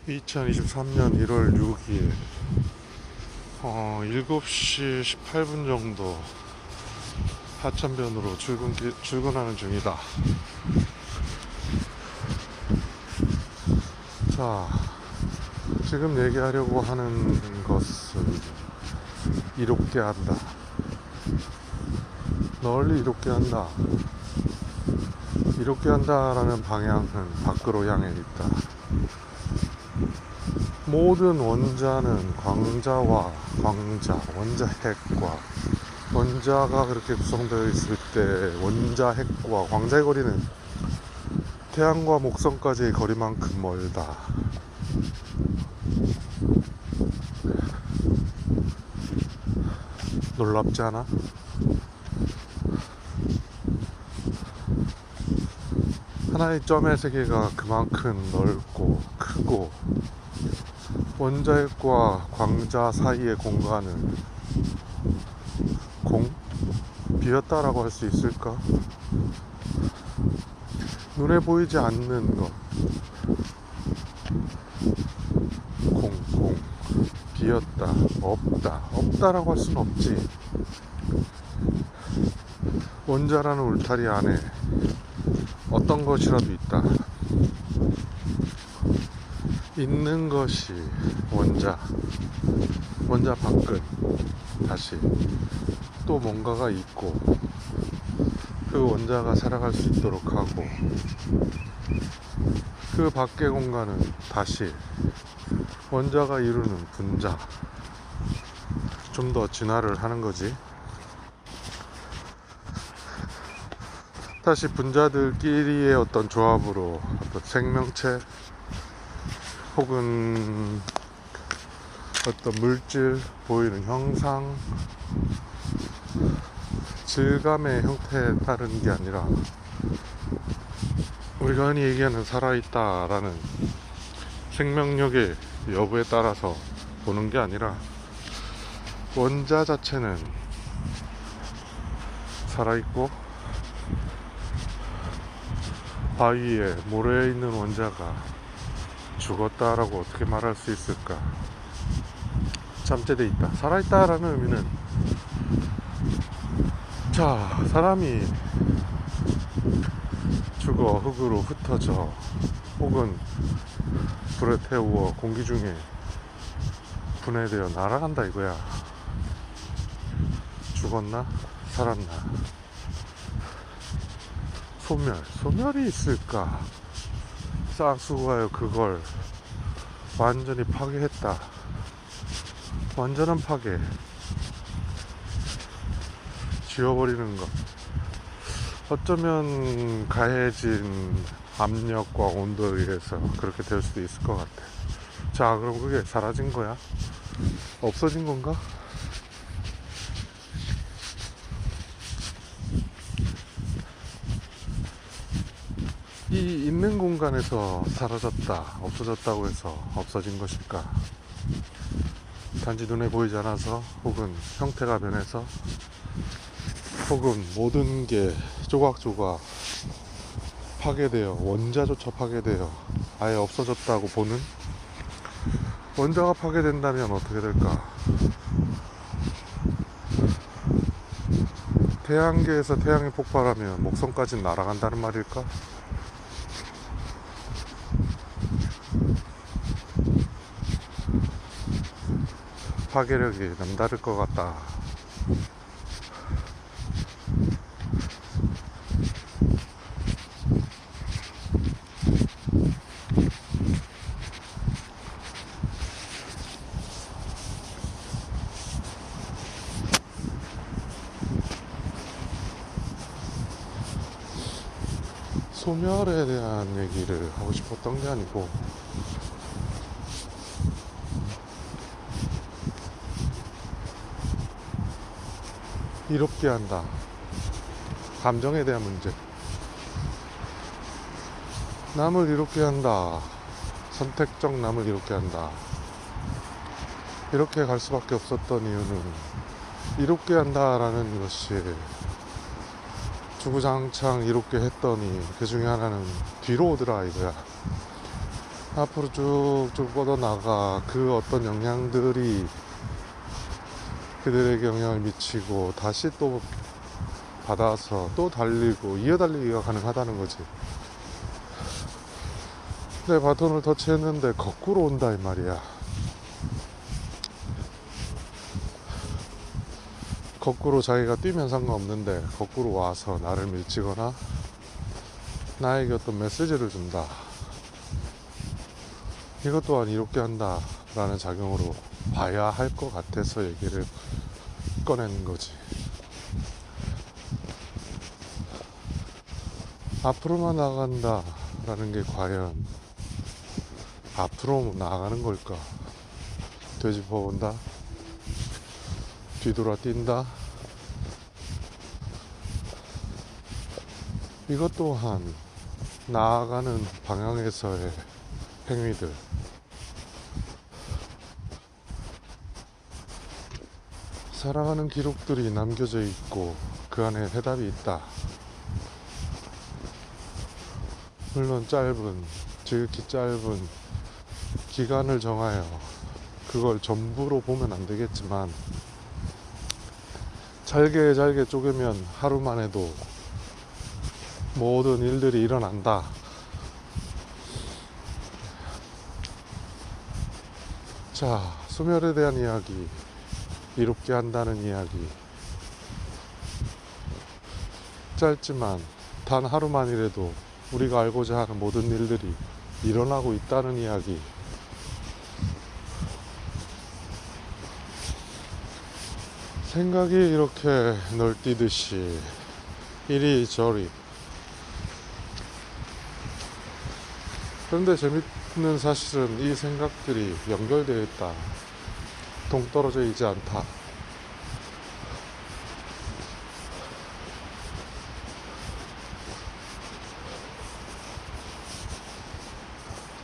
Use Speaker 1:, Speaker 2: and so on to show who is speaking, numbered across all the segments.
Speaker 1: 2023년 1월 6일 7시 18분 정도 하천변으로 출근하는 중이다. 자, 지금 얘기하려고 하는 것은 이롭게 한다. 널 이롭게 한다. 이롭게 한다라는 방향은 밖으로 향해 있다. 모든 원자는 광자와 광자, 원자핵과 원자가 그렇게 구성되어 있을 때 원자핵과 광자의 거리는 태양과 목성까지의 거리만큼 멀다. 놀랍지 않아? 하나의 점의 세계가 그만큼 넓고 크고 원자핵과 광자 사이의 공간은 비었다라고 할 수 있을까? 눈에 보이지 않는 것, 비었다, 없다라고 할 수는 없지. 원자라는 울타리 안에 어떤 것이라도 있다. 있는 것이 원자 밖은 다시 또 뭔가가 있고 그 원자가 살아갈 수 있도록 하고 그 밖의 공간은 다시 원자가 이루는 분자, 좀 더 진화를 하는 거지. 다시 분자들끼리의 어떤 조합으로 어떤 생명체 혹은 어떤 물질, 보이는 형상, 질감의 형태에 따른 게 아니라 우리가 흔히 얘기하는 살아있다라는 생명력의 여부에 따라서 보는 게 아니라 원자 자체는 살아있고 바위에 모래에 있는 원자가 죽었다라고 어떻게 말할 수 있을까? 잠재돼 있다. 살아있다라는 의미는, 자, 사람이 죽어 흙으로 흩어져 혹은 불에 태우어 공기 중에 분해되어 날아간다 이거야. 죽었나? 살았나? 소멸이 있을까? 싹수가요 그걸 완전히 파괴했다. 완전한 파괴, 지워버리는 것. 어쩌면 가해진 압력과 온도에 의해서 그렇게 될 수도 있을 것 같아. 자, 그럼 그게 사라진 거야? 없어진 건가? 이 있는 공간에서 사라졌다, 없어졌다고 해서 없어진 것일까? 단지 눈에 보이지 않아서, 혹은 형태가 변해서, 혹은 모든 게 조각조각 파괴되어 원자조차 파괴되어 아예 없어졌다고 보는? 원자가 파괴된다면 어떻게 될까? 태양계에서 태양이 폭발하면 목성까지 날아간다는 말일까? 파괴력이 남다를 것 같다. 소멸에 대한 얘기를 하고 싶었던 게 아니고, 이롭게 한다. 감정에 대한 문제. 남을 이롭게 한다. 선택적 남을 이롭게 한다. 이렇게 갈 수밖에 없었던 이유는 이롭게 한다라는 것이 주구장창 이롭게 했더니 그 중에 하나는 뒤로 오더라 이거야. 앞으로 쭉쭉 뻗어나가 그 어떤 영향들이 그들에게 영향을 미치고 다시 또 받아서 또 달리고 이어달리기가 가능하다는 거지. 내 바톤을 터치했는데 거꾸로 온다 이 말이야. 거꾸로 자기가 뛰면 상관없는데 거꾸로 와서 나를 밀치거나 나에게 어떤 메시지를 준다. 이것 또한 이롭게 한다 라는 작용으로 봐야 할 것 같아서 얘기를 꺼내는 거지. 앞으로만 나간다 라는 게 과연 앞으로 나가는 걸까? 되짚어본다, 뒤돌아 뛴다. 이것 또한 나아가는 방향에서의 행위들. 살아가는 기록들이 남겨져 있고 그 안에 해답이 있다. 물론 지극히 짧은 기간을 정하여 그걸 전부로 보면 안 되겠지만 잘게 잘게 쪼개면 하루만 해도 모든 일들이 일어난다. 자, 소멸에 대한 이야기, 이롭게 한다는 이야기. 짧지만 단 하루만이라도 우리가 알고자 하는 모든 일들이 일어나고 있다는 이야기. 생각이 이렇게 널뛰듯이 이리저리. 그런데 재밌는 사실은 이 생각들이 연결되어 있다. 동떨어져 있지 않다.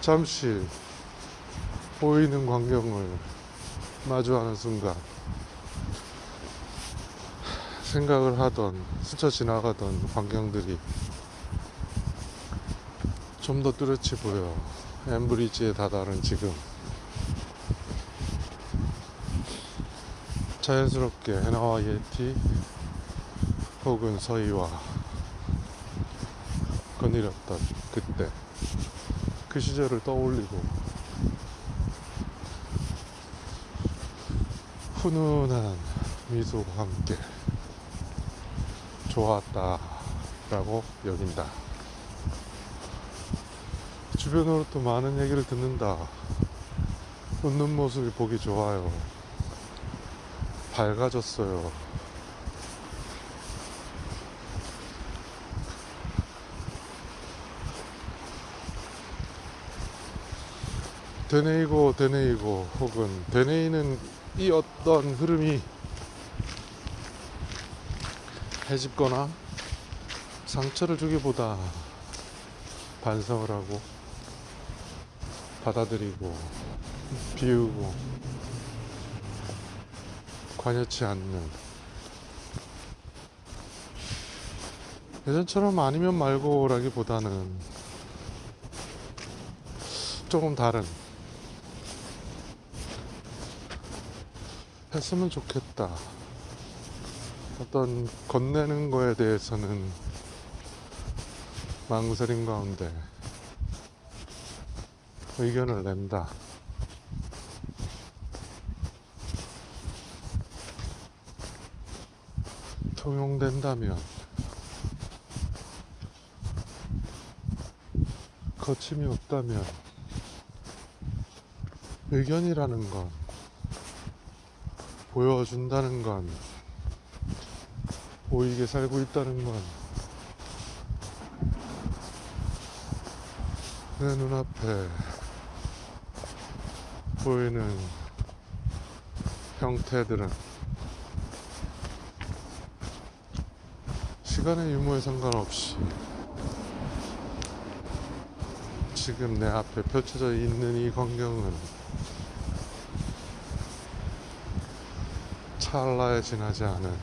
Speaker 1: 잠시 보이는 광경을 마주하는 순간 생각을 하던 스쳐 지나가던 광경들이 좀 더 뚜렷이 보여. 엠브리지에 다다른 지금 자연스럽게 해나와 예티 혹은 서희와 거닐었던 그때 그 시절을 떠올리고 훈훈한 미소와 함께 좋았다 라고 여긴다. 주변으로부터 많은 얘기를 듣는다. 웃는 모습이 보기 좋아요. 밝아졌어요. 되뇌이고 혹은 되뇌이는 이 어떤 흐름이 해집거나 상처를 주기보다 반성을 하고 받아들이고 비우고 관여치 않는, 예전처럼 아니면 말고라기보다는 조금 다른, 했으면 좋겠다. 어떤 건네는 거에 대해서는 망설임 가운데 의견을 낸다. 통용된다면, 거침이 없다면, 의견이라는 건 보여준다는 건, 보이게 살고 있다는 건 내 눈앞에 보이는 형태들은 시간의 유무에 상관없이 지금 내 앞에 펼쳐져 있는 이 광경은 찰나에 지나지 않은,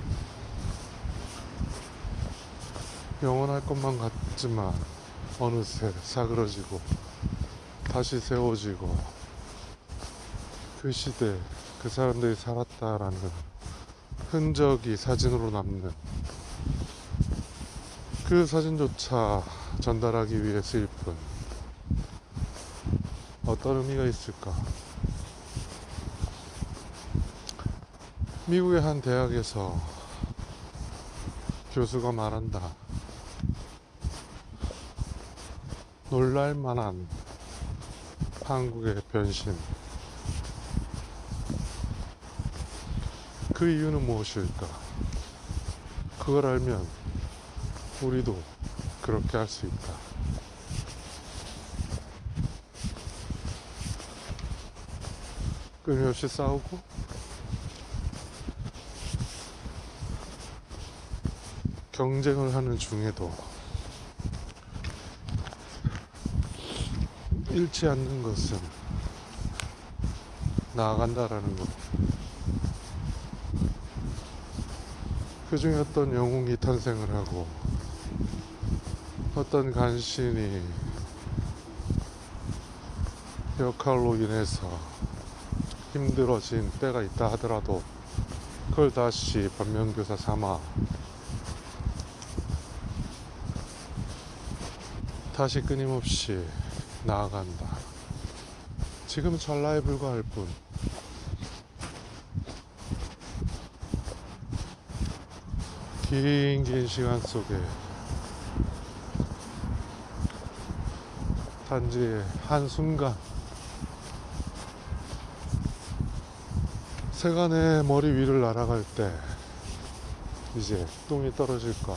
Speaker 1: 영원할 것만 같지만 어느새 사그러지고 다시 세워지고 그 시대 그 사람들이 살았다라는 흔적이 사진으로 남는 그 사진조차 전달하기 위해 쓰일 뿐 어떤 의미가 있을까? 미국의 한 대학에서 교수가 말한다. 놀랄만한 한국의 변신. 그 이유는 무엇일까? 그걸 알면 우리도 그렇게 할 수 있다. 끊임없이 싸우고 경쟁을 하는 중에도 잃지 않는 것은 나아간다라는 것. 그 중에 어떤 영웅이 탄생을 하고 어떤 간신이 역할로 인해서 힘들어진 때가 있다 하더라도 그걸 다시 반면교사 삼아 다시 끊임없이 나아간다. 지금 찰나에 불과할 뿐 긴 시간 속에 단지 한순간 새가 내 머리 위를 날아갈 때 이제 똥이 떨어질까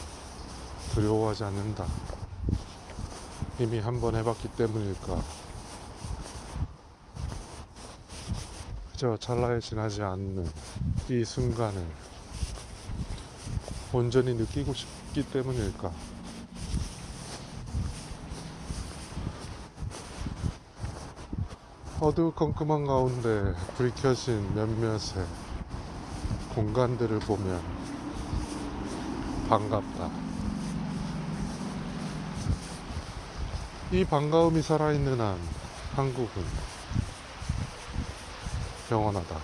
Speaker 1: 두려워하지 않는다. 이미 한번 해봤기 때문일까. 그저 찰나에 지나지 않는 이 순간을 온전히 느끼고 싶기 때문일까. 어두컴컴한 가운데 불이 켜진 몇몇의 공간들을 보면 반갑다. 이 반가움이 살아있는 한 한국은 영원하다.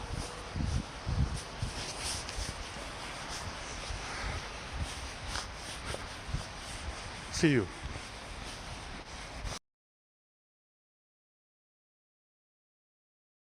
Speaker 1: See you.